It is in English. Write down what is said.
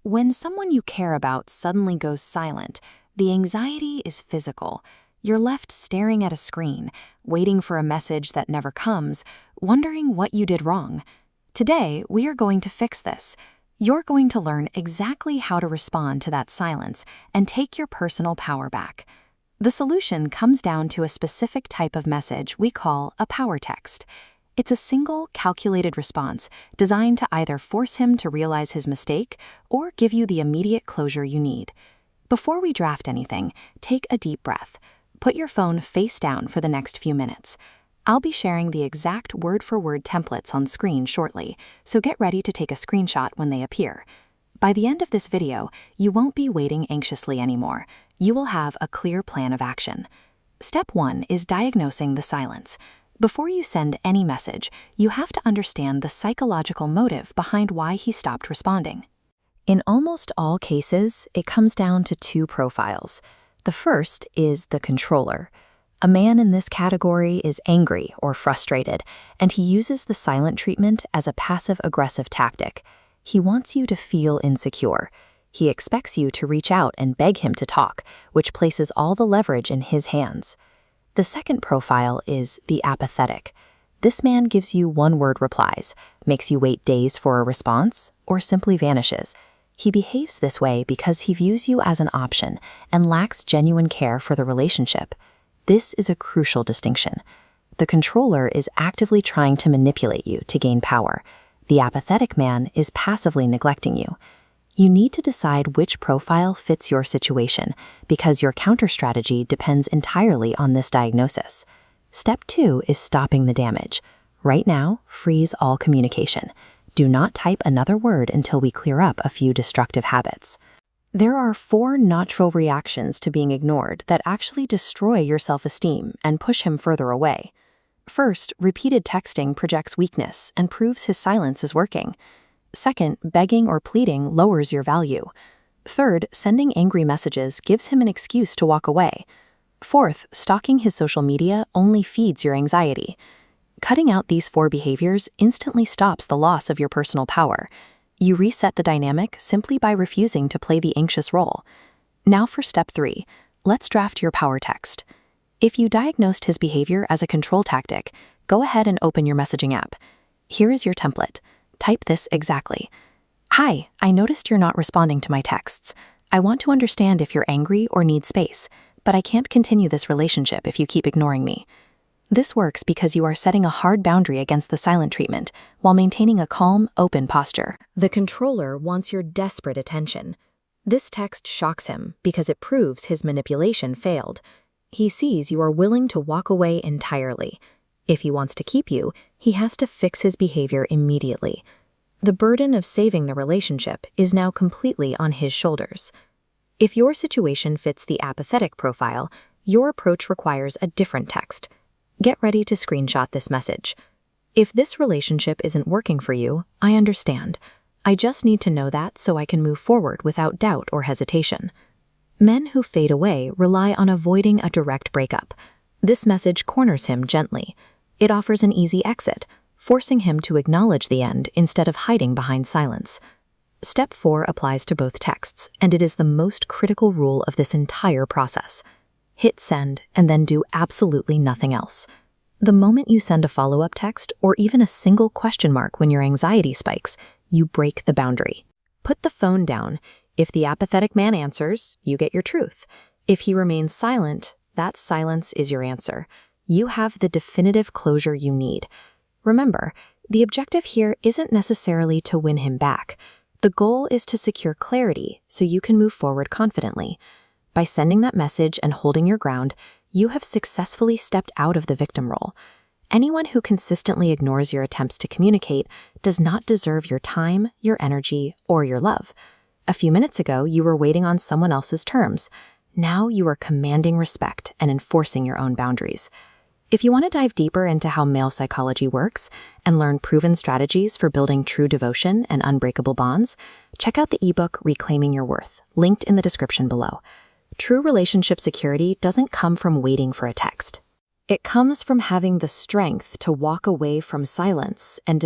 When someone you care about suddenly goes silent, the anxiety is physical. You're left staring at a screen, waiting for a message that never comes, wondering what you did wrong. Today, we are going to fix this. You're going to learn exactly how to respond to that silence and take your personal power back. The solution comes down to a specific type of message we call a power text. It's a single, calculated response designed to either force him to realize his mistake or give you the immediate closure you need. Before we draft anything, take a deep breath. Put your phone face down for the next few minutes. I'll be sharing the exact word-for-word templates on screen shortly, so get ready to take a screenshot when they appear. By the end of this video, you won't be waiting anxiously anymore. You will have a clear plan of action. Step 1 is diagnosing the silence. Before you send any message, you have to understand the psychological motive behind why he stopped responding. In almost all cases, it comes down to two profiles. The first is the controller. A man in this category is angry or frustrated, and he uses the silent treatment as a passive-aggressive tactic. He wants you to feel insecure. He expects you to reach out and beg him to talk, which places all the leverage in his hands. The second profile is the apathetic. This man gives you one-word replies, makes you wait days for a response, or simply vanishes. He behaves this way because he views you as an option and lacks genuine care for the relationship. This is a crucial distinction. The controller is actively trying to manipulate you to gain power. The apathetic man is passively neglecting you. You need to decide which profile fits your situation because your counter strategy depends entirely on this diagnosis. Step 2 is stopping the damage. Right now, freeze all communication. Do not type another word until we clear up a few destructive habits. There are 4 natural reactions to being ignored that actually destroy your self-esteem and push him further away. First, repeated texting projects weakness and proves his silence is working. Second, begging or pleading lowers your value. Third, sending angry messages gives him an excuse to walk away. Fourth, stalking his social media only feeds your anxiety. Cutting out these 4 behaviors instantly stops the loss of your personal power. You reset the dynamic simply by refusing to play the anxious role. Now for step 3, let's draft your power text. If you diagnosed his behavior as a control tactic, go ahead and open your messaging app. Here is your template. Type this exactly. Hi, I noticed you're not responding to my texts. I want to understand if you're angry or need space, but I can't continue this relationship if you keep ignoring me. This works because you are setting a hard boundary against the silent treatment while maintaining a calm, open posture. The controller wants your desperate attention. This text shocks him because it proves his manipulation failed. He sees you are willing to walk away entirely. If he wants to keep you, he has to fix his behavior immediately. The burden of saving the relationship is now completely on his shoulders. If your situation fits the apathetic profile, your approach requires a different text. Get ready to screenshot this message. If this relationship isn't working for you, I understand. I just need to know that so I can move forward without doubt or hesitation. Men who fade away rely on avoiding a direct breakup. This message corners him gently. It offers an easy exit, forcing him to acknowledge the end instead of hiding behind silence. Step 4 applies to both texts, and it is the most critical rule of this entire process. Hit send and then do absolutely nothing else. The moment you send a follow-up text or even a single question mark when your anxiety spikes, you break the boundary. Put the phone down. If the apathetic man answers, you get your truth. If he remains silent, that silence is your answer. You have the definitive closure you need. Remember, the objective here isn't necessarily to win him back. The goal is to secure clarity so you can move forward confidently. By sending that message and holding your ground, you have successfully stepped out of the victim role. Anyone who consistently ignores your attempts to communicate does not deserve your time, your energy, or your love. A few minutes ago, you were waiting on someone else's terms. Now you are commanding respect and enforcing your own boundaries. If you want to dive deeper into how male psychology works and learn proven strategies for building true devotion and unbreakable bonds, check out the ebook Reclaiming Your Worth, linked in the description below. True relationship security doesn't come from waiting for a text. It comes from having the strength to walk away from silence and